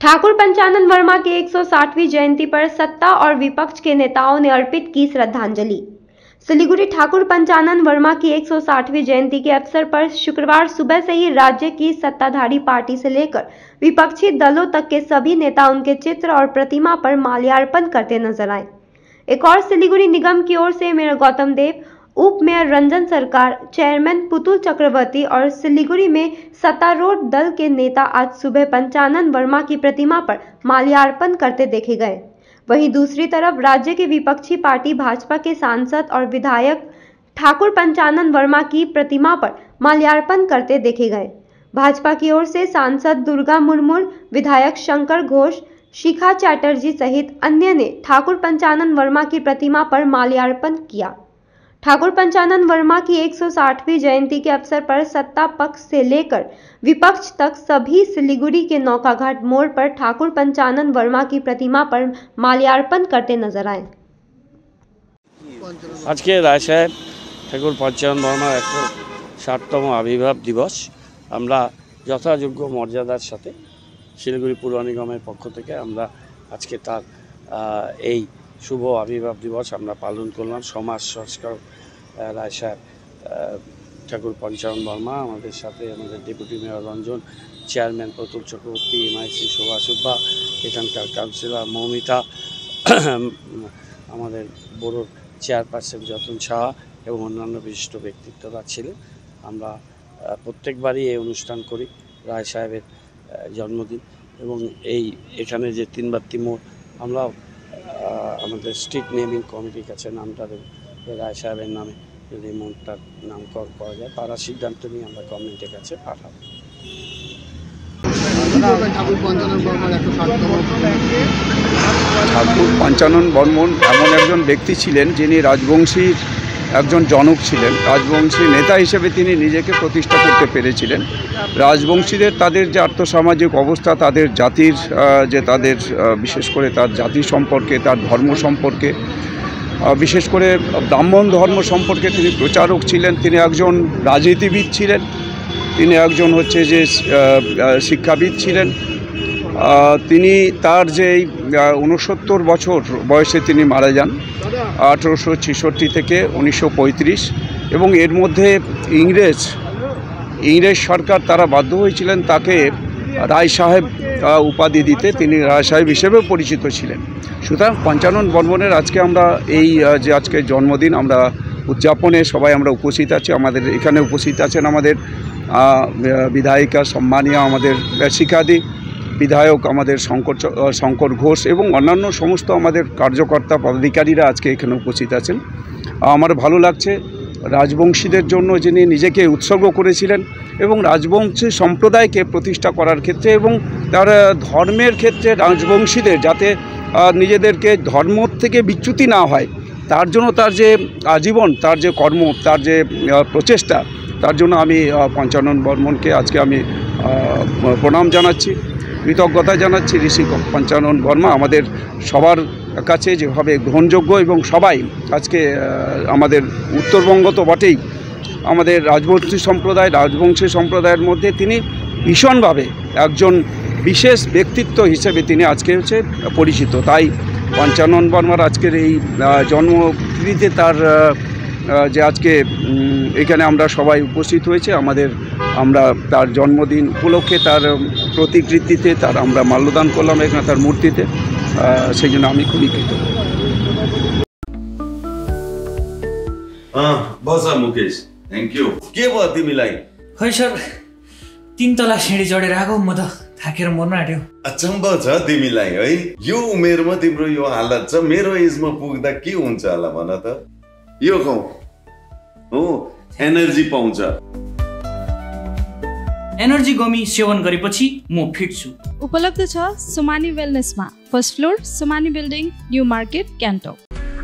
ठाकुर पंचानन वर्मा की 160वीं जयंती पर सत्ता और विपक्ष के नेताओं ने अर्पित की श्रद्धांजलि। सिलीगुड़ी ठाकुर पंचानन वर्मा की 160वीं जयंती के अवसर पर शुक्रवार सुबह से ही राज्य की सत्ताधारी पार्टी से लेकर विपक्षी दलों तक के सभी नेता उनके चित्र और प्रतिमा पर माल्यार्पण करते नजर आए। एक और सिलीगुड़ी निगम की ओर से मेयर गौतम देव, उप मेयर रंजन सरकार, चेयरमैन पुतुल चक्रवर्ती और सिलीगुड़ी में सत्तारूढ़ दल के नेता आज सुबह पंचानन वर्मा की प्रतिमा पर माल्यार्पण करते देखे गए। वहीं दूसरी तरफ राज्य की विपक्षी पार्टी भाजपा के सांसद और विधायक ठाकुर पंचानन वर्मा की प्रतिमा पर माल्यार्पण करते देखे गए। भाजपा की ओर से सांसद दुर्गा मुर्मू, विधायक शंकर घोष, शिखा चैटर्जी सहित अन्य ने ठाकुर पंचानन वर्मा की प्रतिमा पर माल्यार्पण किया। ठाकुर पंचानन वर्मा की 160वीं जयंती के अवसर पर सत्ता पक्ष से लेकर विपक्ष तक सभी सिलीगुड़ी के नौकाघाट मोड़ पर ठाकुर पंचानन वर्मा की प्रतिमा पर माल्यार्पण करते नजर आए। आज के रायसाहेब ठाकुर पंचानन वर्मा 160तम आविर्भाव दिवस আমরা যথাযোগ্য মর্যাদার সাথে শিলিগুড়ি পৌর নিগমের পক্ষ থেকে আমরা আজকে তার এই শুভ আবির্ভাব দিবস আমরা পালন করলাম। সমাজ সংস্কার রায়সাহেব ঠাকুর পঞ্চানন বর্মা, আমাদের সাথে আমাদের ডেপুটি মেয়র রঞ্জন, চেয়ারম্যান পুতুল চক্রবর্তী, এমআইসি শোভা সুব্বা, এখানকার কাউন্সিলর মৌমিতা, আমাদের বড়োর চেয়ারপারসন যতন সাহা এবং অন্যান্য বিশিষ্ট ব্যক্তিত্বরা ছিলেন। আমরা প্রত্যেকবারই এই অনুষ্ঠান করি রায় সাহেবের জন্মদিন এবং এখানে যে তিনবাত্তি মোড় আমরা আমাদের স্ট্রিট নেমিং কমিটির কাছে নামটা দেব, রায় সাহেবের নামে যদি মোড়টার নামকরণ করা যায় তারা সিদ্ধান্ত নিয়ে আমরা গভর্নমেন্টের কাছে পাঠাবো। ঠাকুর পঞ্চানন বর্মন এমন একজন ব্যক্তি ছিলেন যিনি রাজবংশীর একজন জনক ছিলেন। রাজবংশী নেতা হিসেবে তিনি নিজেকে প্রতিষ্ঠা করতে পেরেছিলেন। রাজবংশীদের তাদের যে আর্থসামাজিক অবস্থা, তাদের জাতির যে তাদের বিশেষ করে তার জাতি সম্পর্কে, তার ধর্ম সম্পর্কে, বিশেষ করে ব্রাহ্মণ ধর্ম সম্পর্কে তিনি প্রচারক ছিলেন। তিনি একজন রাজনীতিবিদ ছিলেন, তিনি একজন যে শিক্ষাবিদ ছিলেন। তিনি তার যে 69 বছর বয়সে তিনি মারা যান 1866 থেকে 1935 এবং এর মধ্যে ইংরেজ সরকার তারা বাধ্য হয়েছিলেন তাকে রায় সাহেব উপাধি দিতে। তিনি রায় সাহেব হিসেবেও পরিচিত ছিলেন। সুতরাং পঞ্চানন বর্মনের আজকে আমরা এই যে আজকে জন্মদিন আমরা উদযাপনে সবাই আমরা উপস্থিত আছি। আমাদের এখানে উপস্থিত আছেন আমাদের বিধায়িকা সম্মানীয় আমাদের শিখাদি বিধায়ক আমাদের শঙ্কর ঘোষ এবং অন্যান্য সমস্ত আমাদের কার্যকর্তা পদাধিকারীরা আজকে এখানে উপস্থিত আছেন। আমার ভালো লাগছে রাজবংশীদের জন্য যিনি নিজেকে উৎসর্গ করেছিলেন এবং রাজবংশী সম্প্রদায়কে প্রতিষ্ঠা করার ক্ষেত্রে এবং তার ধর্মের ক্ষেত্রে রাজবংশীদের যাতে নিজেদেরকে ধর্ম থেকে বিচ্যুতি না হয় তার জন্য তার যে আজীবন তার যে কর্ম, তার যে প্রচেষ্টা, তার জন্য আমি পঞ্চানন বর্মনকে আজকে আমি প্রণাম জানাচ্ছি, কৃতজ্ঞতা জানাচ্ছি। ঋষি পঞ্চানন বর্মা আমাদের সবার কাছে যেভাবে গ্রহণযোগ্য এবং সবাই আজকে আমাদের উত্তরবঙ্গ তো বটেই, আমাদের রাজবংশী সম্প্রদায়ের মধ্যে তিনি ভীষণভাবে একজন বিশেষ ব্যক্তিত্ব হিসেবে তিনি আজকে পরিচিত। তাই পঞ্চানন বর্মার আজকের এই জন্মতিথিতে তার যে আজকে এখানে আমরা সবাই উপস্থিত হয়েছে আমরা তার জন্মদিন উপলক্ষে তার প্রতিকৃতিতে তার আমরা মাল্যদান করলাম এখানে তার মূর্তিতে। সেই জন্য আমি খুবই কৃতজ্ঞ। बस मुकेश, थ्याङ्क यू। के भयो तिमीलाई? खै सर, 3 तला सिँढी चढेर आएको, म त थाकेर मर्न आँट्यो। अचम्म छ तिमीलाई है, यो उमेरमा तिम्रो यो हालत छ। मेरो एजमा पुग्दा के हुन्छ होला भन त? यो खाऊ हो, एनर्जी पाउँछ। एनर्जी गमी सेवन गरेपछि म फिट छु। उपलब्ध छ सुमानी वेलनेसमा, first floor, Sumani building, new market, Gangtok.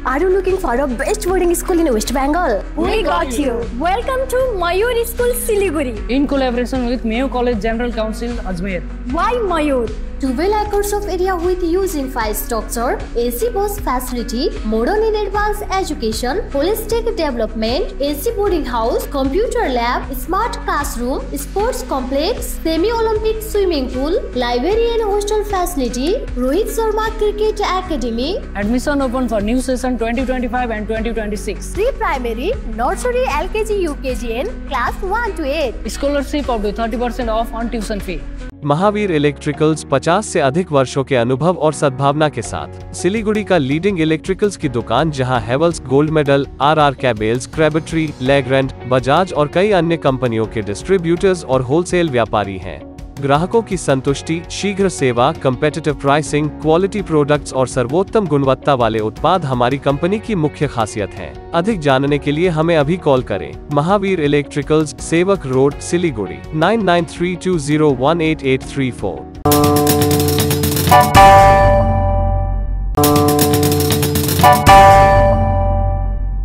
Are you looking for a best boarding school in West Bengal? We got you. Welcome to Mayur School, Siliguri. In collaboration with Mayo College General Council, Ajmer. Why Mayur? 12 acres of area with huge infrastructure, AC bus facility, modern and advanced education, holistic development, AC boarding house, computer lab, smart classroom, sports complex, semi-Olympic swimming pool, library and hostel facility, Rohit Sharma Cricket Academy. Admission open for new session 2025 and 2026. Pre-primary, nursery, LKG, UKG and class 1 to 8. Scholarship up to 30% off on tuition fee. Mahavir electricals 50 से अधिक वर्षों के अनुभव और सद्भावना के साथ सिलीगुड़ी का लीडिंग इलेक्ट्रिकल्स की दुकान, जहां Havells, gold medal, RR cables, Crabtree, Legrand, Bajaj और कई अन्य कंपनियों के डिस्ट्रीब्यूटर्स और होलसेल व्यापारी हैं। ग्राहकों की संतुष्टि, शीघ्र सेवा, कम्पेटिटिव प्राइसिंग, क्वालिटी प्रोडक्ट्स और सर्वोत्तम गुणवत्ता वाले उत्पाद हमारी कंपनी की मुख्य खासियत हैं। अधिक जानने के लिए हमें अभी कॉल करें। महावीर इलेक्ट्रिकल्स, सेवक रोड, सिलीगुड़ी 9932018834।